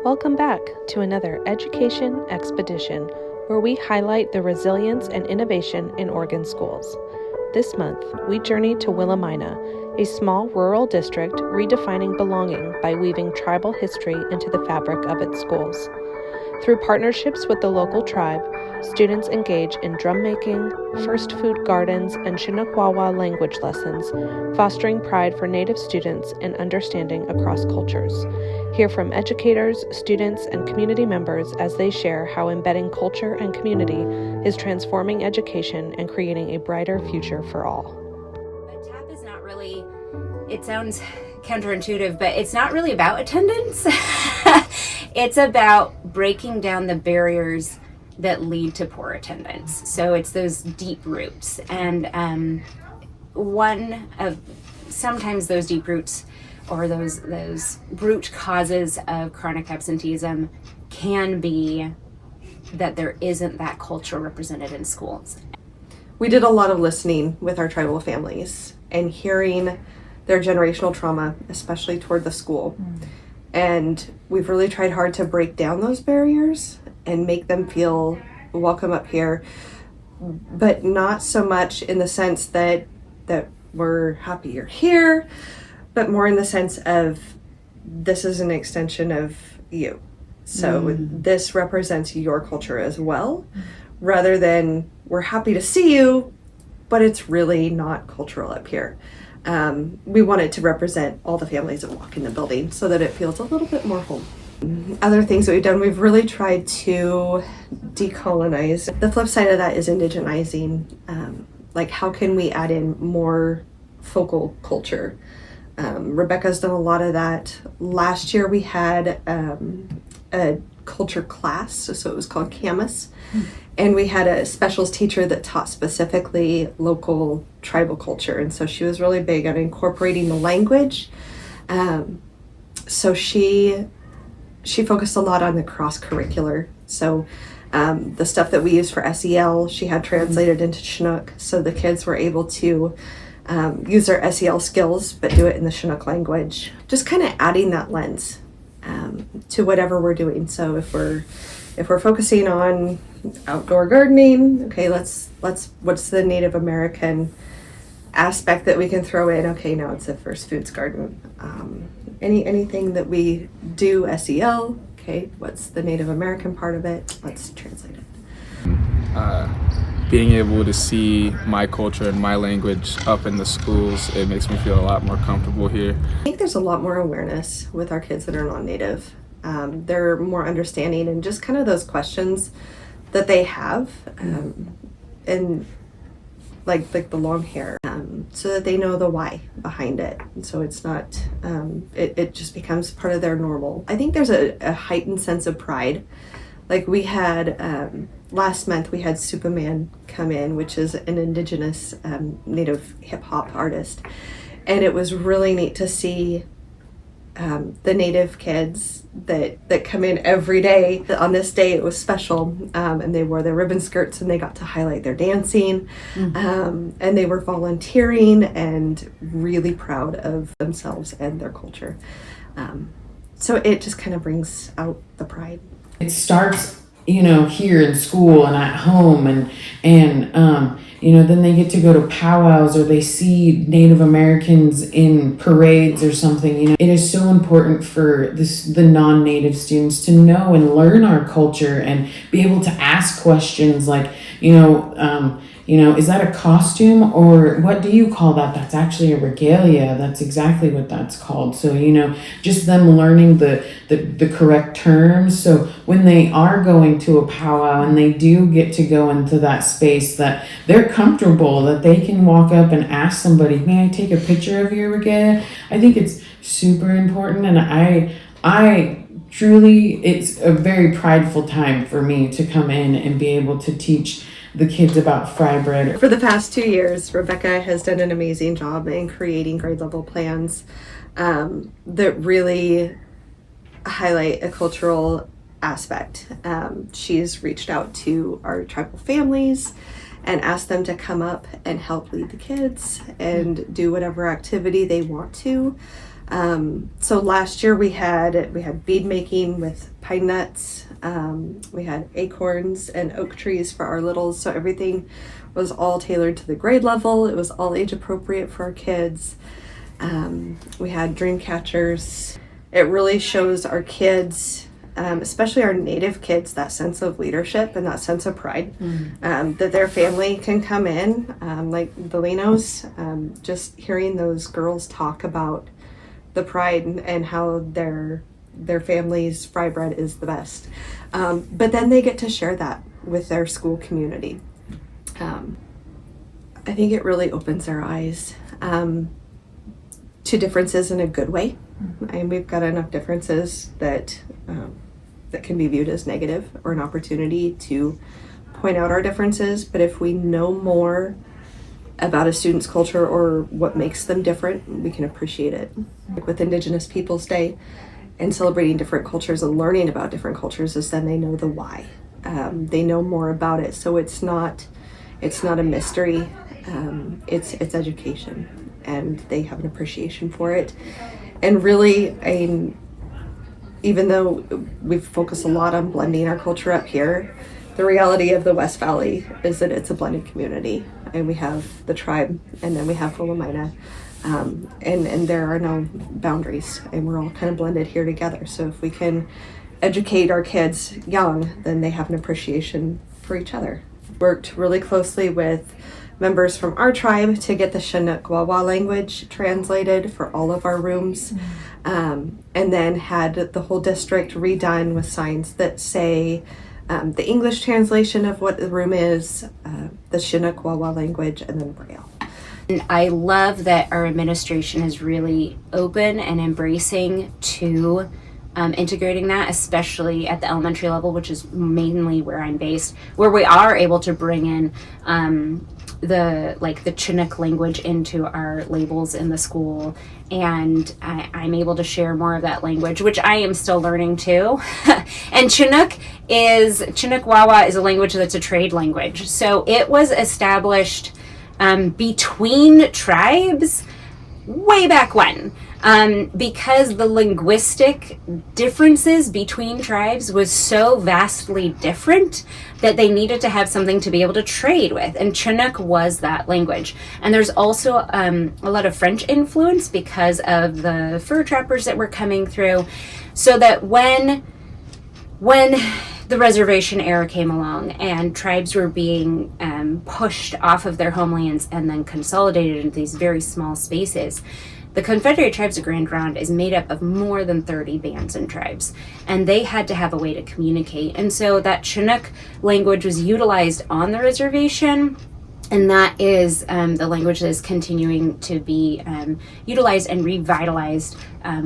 Welcome back to another Education Expedition, where we highlight the resilience and innovation in Oregon schools. This month, we journey to Willamina, a small rural district redefining belonging by weaving tribal history into the fabric of its schools. Through partnerships with the local tribe, students engage in drum making, first food gardens, and Chinook language lessons, fostering pride for Native students and understanding across cultures. Hear from educators, students, and community members as they share how embedding culture and community is transforming education and creating a brighter future for all. But TAPP is not really, it sounds counterintuitive, but it's not really about attendance. It's about breaking down the barriers that lead to poor attendance. So it's those deep roots. And sometimes those deep roots or those root causes of chronic absenteeism can be that there isn't that culture represented in schools. We did a lot of listening with our tribal families and hearing their generational trauma, especially toward the school. And we've really tried hard to break down those barriers and make them feel welcome up here, but not so much in the sense that we're happy you're here, but more in the sense of this is an extension of you. So this represents your culture as well, rather than we're happy to see you, but it's really not cultural up here. We want it to represent all the families that walk in the building so that it feels a little bit more home. Other things that we've done, we've really tried to decolonize. The flip side of that is indigenizing. Like how can we add in more focal culture? Rebecca's done a lot of that. Last year we had a culture class, so it was called Camus. And we had a specials teacher that taught specifically local tribal culture. And so she was really big on incorporating the language. So she focused a lot on the cross-curricular. So the stuff that we use for SEL, she had translated into Chinook. So the kids were able to use their SEL skills, but do it in the Chinook language. Just kind of adding that lens to whatever we're doing. So if we're focusing on outdoor gardening, okay, let's what's the Native American aspect that we can throw in? Okay, now it's a first foods garden. Anything that we do SEL, okay, what's the Native American part of it? Let's translate it. Being able to see my culture and my language up in the schools, it makes me feel a lot more comfortable here. I think there's a lot more awareness with our kids that are non-Native. They're more understanding and just kind of those questions that they have, and like the long hair, so that they know the why behind it. And so it's not, it just becomes part of their normal. I think there's a heightened sense of pride. Like we had, last month we had Superman come in, which is an Indigenous Native hip hop artist. And it was really neat to see the Native kids that come in every day. On this day it was special, and they wore their ribbon skirts and they got to highlight their dancing, and they were volunteering and really proud of themselves and their culture. So it just kind of brings out the pride. It starts, here in school and at home, and then they get to go to powwows or they see Native Americans in parades or something. It is so important for the non-Native students to know and learn our culture and be able to ask questions like, is that a costume, or what do you call that? That's actually a regalia. That's exactly what that's called. So, just them learning the correct terms. So when they are going to a powwow and they do get to go into that space, that they're comfortable, that they can walk up and ask somebody, may I take a picture of your regalia? I think it's super important. And I truly, it's a very prideful time for me to come in and be able to teach the kids about fry bread. For the past 2 years, Rebecca has done an amazing job in creating grade level plans that really highlight a cultural aspect. She's reached out to our tribal families and asked them to come up and help lead the kids and do whatever activity they want to. So last year we had bead making with pine nuts. We had acorns and oak trees for our littles. So everything was all tailored to the grade level. It was all age appropriate for our kids. We had dream catchers. It really shows our kids, especially our Native kids, that sense of leadership and that sense of pride, that their family can come in, like the Linos, just hearing those girls talk about the pride and how their family's fry bread is the best. But then they get to share that with their school community. I think it really opens their eyes to differences in a good way. And we've got enough differences that can be viewed as negative or an opportunity to point out our differences. But if we know more about a student's culture or what makes them different, we can appreciate it. Like with Indigenous Peoples Day and celebrating different cultures and learning about different cultures is then they know the why. They know more about it. So it's not a mystery. It's education, and they have an appreciation for it. And really, even though we've focused a lot on blending our culture up here, the reality of the West Valley is that it's a blended community, and we have the tribe, and then we have Willamina, and there are no boundaries, and we're all kind of blended here together. So if we can educate our kids young, then they have an appreciation for each other. Worked really closely with members from our tribe to get the Chinook Wawa language translated for all of our rooms, and then had the whole district redone with signs that say the English translation of what the room is, the Chinook Wawa language, and then Braille. And I love that our administration is really open and embracing to integrating that, especially at the elementary level, which is mainly where I'm based, where we are able to bring in the Chinook language into our labels in the school, and I'm able to share more of that language, which I am still learning too. And Chinook Wawa is a language that's a trade language, so it was established between tribes way back when. Because the linguistic differences between tribes was so vastly different that they needed to have something to be able to trade with, and Chinook was that language. And there's also a lot of French influence because of the fur trappers that were coming through, so that when the reservation era came along and tribes were being pushed off of their homelands and then consolidated into these very small spaces, the Confederated Tribes of Grand Ronde is made up of more than 30 bands and tribes, and they had to have a way to communicate. And so that Chinook language was utilized on the reservation, and that is the language that is continuing to be utilized and revitalized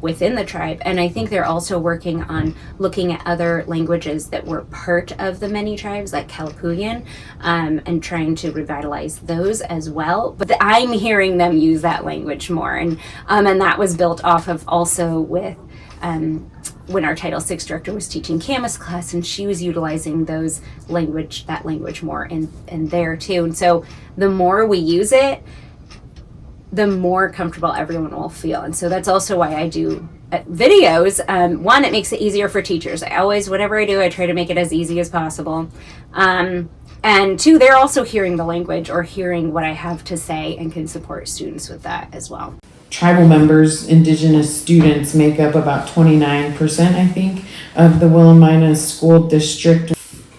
within the tribe. And I think they're also working on looking at other languages that were part of the many tribes, like Kalapuyan, and trying to revitalize those as well. But I'm hearing them use that language more, and that was built off of also with when our Title VI director was teaching Camus class, and she was utilizing that language more in there too. And so the more we use it, the more comfortable everyone will feel. And so that's also why I do videos. One, it makes it easier for teachers. Whatever I do, I try to make it as easy as possible. And two, they're also hearing the language or hearing what I have to say and can support students with that as well. Tribal members, Indigenous students, make up about 29%, I think, of the Willamina School District.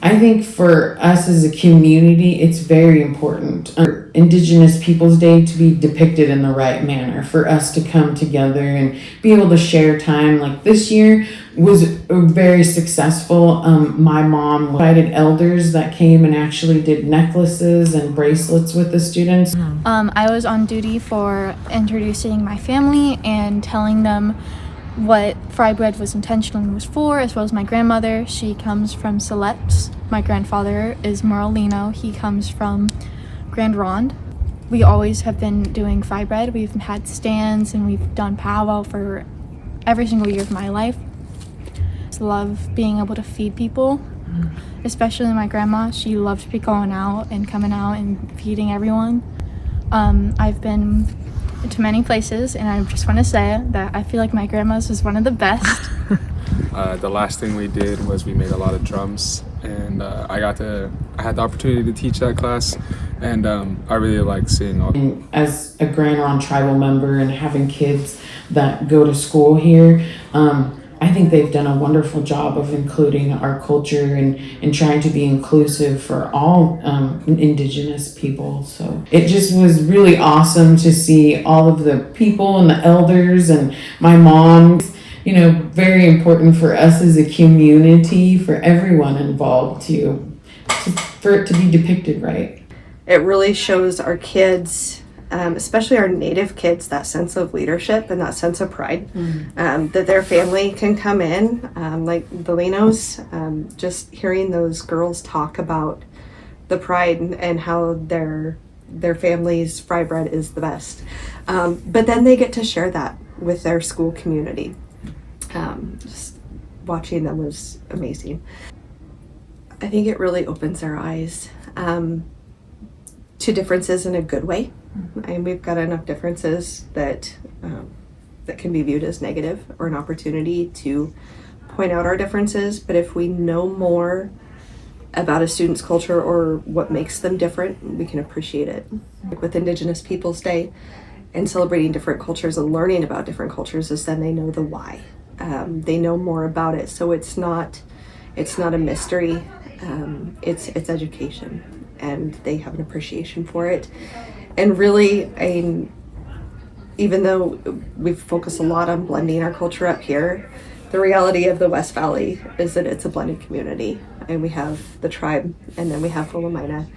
I think for us as a community, it's very important for Indigenous Peoples Day to be depicted in the right manner, for us to come together and be able to share time. Like this year was very successful. My mom invited elders that came and actually did necklaces and bracelets with the students. I was on duty for introducing my family and telling them what fry bread was intentionally was for, as well as my grandmother. She comes from Siletz. My grandfather is Moralino. He comes from Grand Ronde. We always have been doing fry bread. We've had stands and we've done powwow for every single year of my life. I love being able to feed people, especially my grandma. She loves going out and coming out and feeding everyone. I've been to many places, and I just want to say that I feel like my grandma's was one of the best. The last thing we did was we made a lot of drums, and I had the opportunity to teach that class, and I really like seeing all. And as a Grand Ronde tribal member and having kids that go to school here, I think they've done a wonderful job of including our culture and trying to be inclusive for all Indigenous people. So it just was really awesome to see all of the people and the elders and my mom. You know, very important for us as a community, for everyone involved for it to be depicted right. It really shows our kids, especially our Native kids, that sense of leadership and that sense of pride, that their family can come in, like the Linos, just hearing those girls talk about the pride and how their family's fry bread is the best. But then they get to share that with their school community. Just watching them was amazing. I think it really opens their eyes to differences in a good way. And we've got enough differences that can be viewed as negative or an opportunity to point out our differences. But if we know more about a student's culture or what makes them different, we can appreciate it. Like with Indigenous Peoples Day and celebrating different cultures and learning about different cultures, is then they know the why. They know more about it, so it's not a mystery. It's education, and they have an appreciation for it. And really, even though we've focused a lot on blending our culture up here, the reality of the West Valley is that it's a blended community, and we have the tribe, and then we have Willamina,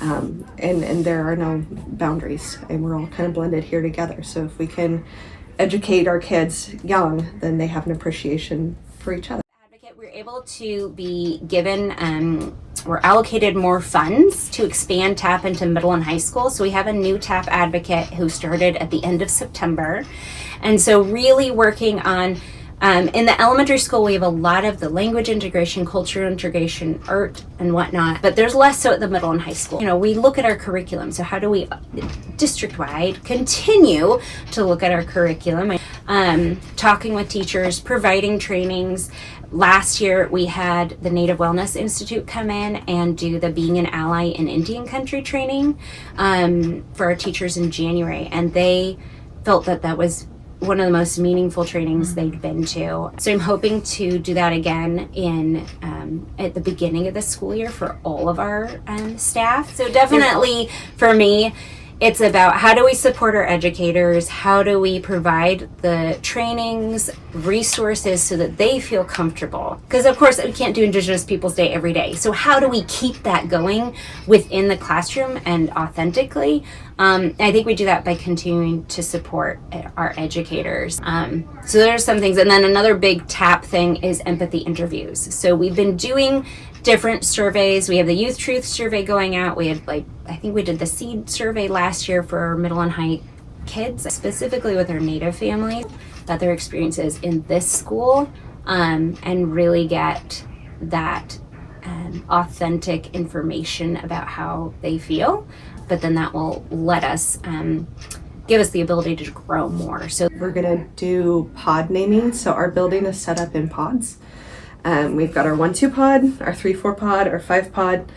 and there are no boundaries, and we're all kind of blended here together. So if we can educate our kids young, then they have an appreciation for each other. We're able to be given, we're allocated more funds to expand TAPP into middle and high school. So we have a new TAPP advocate who started at the end of September. And so really working on, in the elementary school, we have a lot of the language integration, culture integration, art and whatnot, but there's less so at the middle and high school. You know, we look at our curriculum. So how do we district-wide continue to look at our curriculum? Talking with teachers, providing trainings. Last year, we had the Native Wellness Institute come in and do the Being an Ally in Indian Country training for our teachers in January. And they felt that was one of the most meaningful trainings they'd been to. So I'm hoping to do that again at the beginning of the school year for all of our staff. So definitely for me, it's about how do we support our educators? How do we provide the trainings, resources so that they feel comfortable? Because of course we can't do Indigenous Peoples Day every day. So how do we keep that going within the classroom and authentically? I think we do that by continuing to support our educators. So there's some things. And then another big TAPP thing is empathy interviews. So we've been doing different surveys. We have the Youth Truth survey going out. We had I think we did the SEED survey last year for our middle and high kids, specifically with our Native families, about their experiences in this school, and really get that authentic information about how they feel. But then that will let us give us the ability to grow more. So we're gonna do pod naming. So our building is set up in pods. We've got our 1-2 pod, our 3-4 pod, our 5 pod,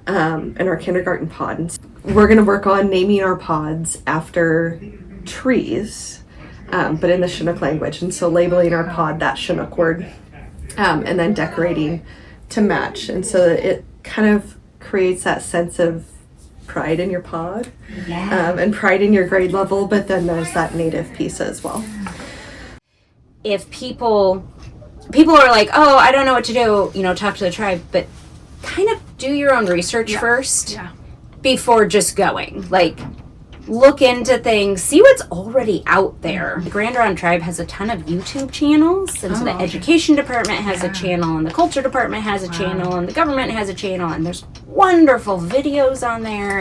and our kindergarten pod. We're gonna work on naming our pods after trees, but in the Chinook language. And so labeling our pod that Chinook word, and then decorating to match. And so it kind of creates that sense of pride in your pod, and pride in your grade level, but then there's that Native piece as well. If people are like, oh, I don't know what to do, talk to the tribe, but kind of do your own research first before just going. Like, look into things, see what's already out there. The Grand Ronde Tribe has a ton of YouTube channels, and so the education department has a channel, and the culture department has a channel, and the government has a channel, and there's wonderful videos on there.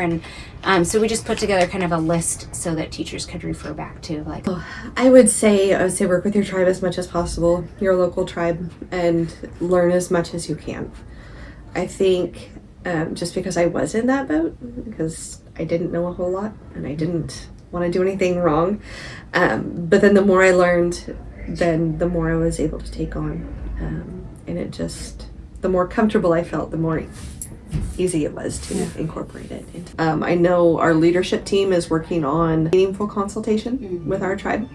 And so we just put together kind of a list so that teachers could refer back to. I would say work with your tribe as much as possible, your local tribe, and learn as much as you can. I think just because I was in that boat, because I didn't know a whole lot, and I didn't want to do anything wrong. But then the more I learned, then the more I was able to take on. And it just, the more comfortable I felt, the more easy it was to incorporate it. I know our leadership team is working on meaningful consultation with our tribe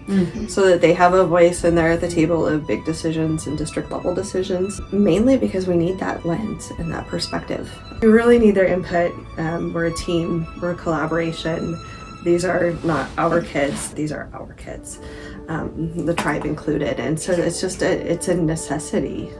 so that they have a voice and they're at the table of big decisions and district level decisions, mainly because we need that lens and that perspective. We really need their input. We're a team, we're a collaboration. These are not our kids, these are our kids, the tribe included. And so it's just it's a necessity.